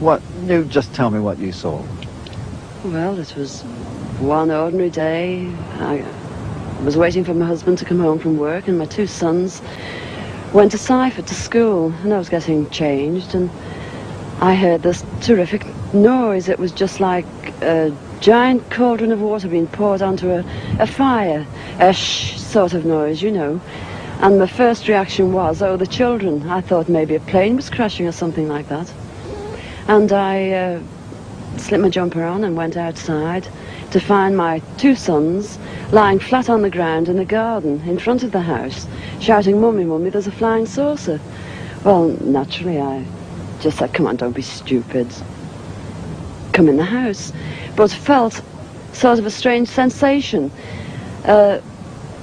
What? You just tell me what you saw. Well, it was one ordinary day. I was waiting for my husband to come home from work, and my two sons went to Staffordshire to school, and I was getting changed, and I heard this terrific noise. It was just like a giant cauldron of water being poured onto a fire, a shh sort of noise, you know. And my first reaction was, oh, the children. I thought maybe a plane was crashing or something like that. And I slipped my jumper on and went outside to find my two sons lying flat on the ground in the garden in front of the house, shouting, "Mummy, Mummy, there's a flying saucer." Well, naturally, I just said, "Come on, don't be stupid. Come in the house." But felt sort of a strange sensation.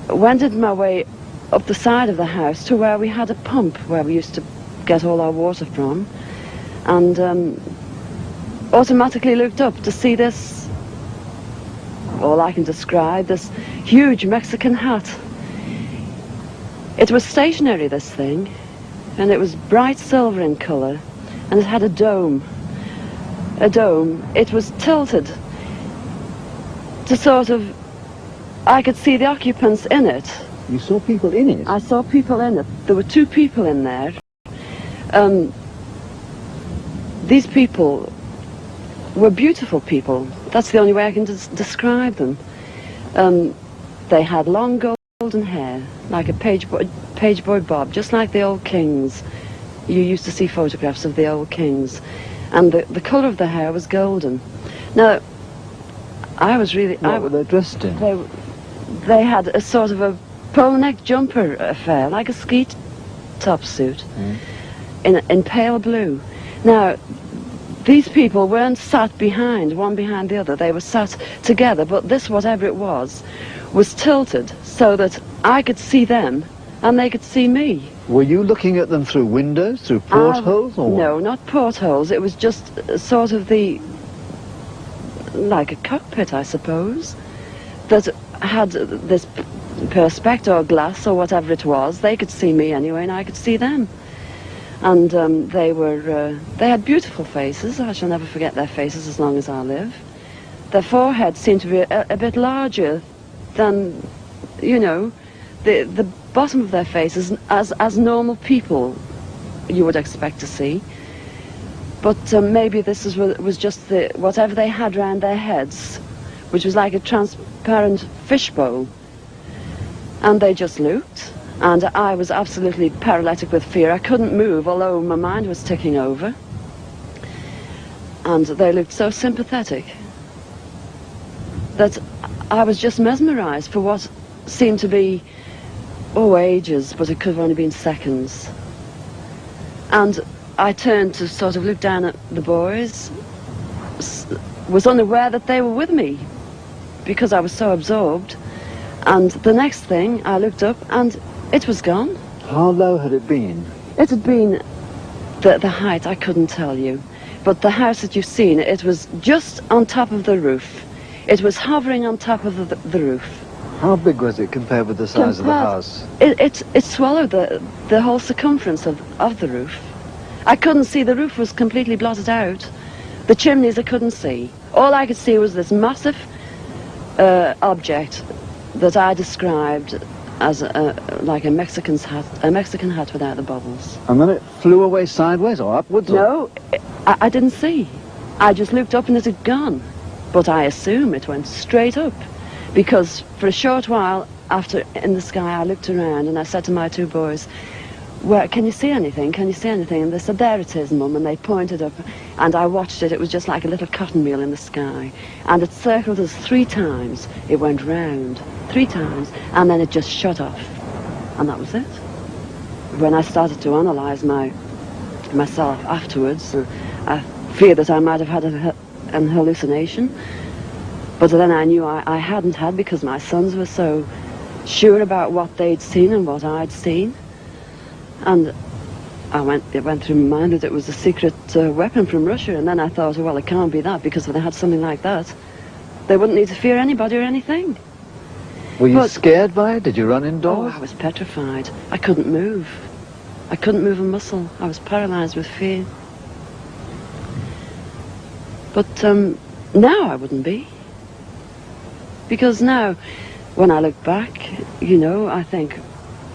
Wended my way up the side of the house to where we had a pump where we used to get all our water from, and automatically looked up to see this, all I can describe, this huge Mexican hat. It was stationary, this thing, and it was bright silver in colour, and it had a dome. It was tilted to sort of, I could see the occupants in it. You saw people in it? I saw people in it. There were two people in there. These people were beautiful people. That's the only way I can describe them. They had long golden hair, like a page boy bob, just like the old kings. You used to see photographs of the old kings. And the colour of the hair was golden. Now, I was really... What were they dressed in? They had a sort of a polo neck jumper affair, like a ski top suit, in pale blue. Now, these people weren't sat one behind the other. They were sat together, but this, whatever it was tilted so that I could see them and they could see me. Were you looking at them through windows, through portholes, or what? No, not portholes. It was just sort of like a cockpit, I suppose, that had this perspex or glass or whatever it was. They could see me anyway, and I could see them. And they had beautiful faces. I shall never forget their faces as long as I live. Their foreheads seemed to be a bit larger than, you know, the bottom of their faces as normal people you would expect to see. But maybe this was just whatever they had round their heads, which was like a transparent fishbowl. And they just looked, and I was absolutely paralytic with fear. I couldn't move, although my mind was ticking over. And they looked so sympathetic that I was just mesmerized for what seemed to be, ages, but it could have only been seconds. And I turned to sort of look down at the boys, was unaware that they were with me because I was so absorbed. And the next thing, I looked up and it was gone. How low had it been? It had been the height, I couldn't tell you. But the house that you've seen, it was just on top of the roof. It was hovering on top of the roof. How big was it compared with the size of the house? It swallowed the whole circumference of the roof. I couldn't see, the roof was completely blotted out. The chimneys I couldn't see. All I could see was this massive object that I described as like a Mexican hat without the bubbles. And then it flew away sideways or upwards? No, I didn't see. I just looked up and it had gone. But I assume it went straight up, because for a short while after in the sky I looked around and I said to my two boys, "Where, can you see anything? Can you see anything?" And they said, "There it is, Mum," and they pointed up, and I watched it. It was just like a little cotton reel in the sky, and it circled us 3 times. It went round 3 times, and then it just shut off, and that was it. When I started to analyse myself afterwards, I feared that I might have had an hallucination, but then I knew I hadn't had, because my sons were so sure about what they'd seen and what I'd seen. And it went through my mind that it was a secret weapon from Russia, and then I thought, well, it can't be that, because if they had something like that, they wouldn't need to fear anybody or anything. Were you scared by it? Did you run indoors? Oh, I was petrified. I couldn't move. I couldn't move a muscle. I was paralyzed with fear. But now I wouldn't be. Because now, when I look back, you know, I think,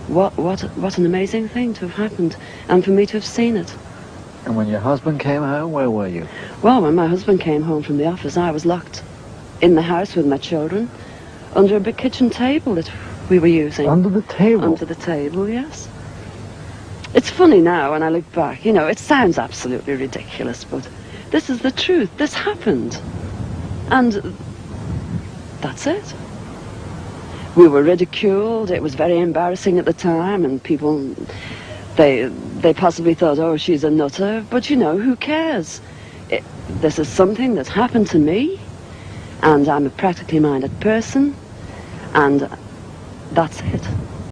what an amazing thing to have happened, and for me to have seen it. And when your husband came home, where were you? Well, when my husband came home from the office, I was locked in the house with my children, under a big kitchen table that we were using. Under the table? Under the table, yes. It's funny now when I look back, you know, it sounds absolutely ridiculous, but this is the truth. This happened. And that's it. We were ridiculed. It was very embarrassing at the time, and people, they possibly thought, oh, she's a nutter. But, you know, who cares? This is something that happened to me, and I'm a practically minded person, and that's it.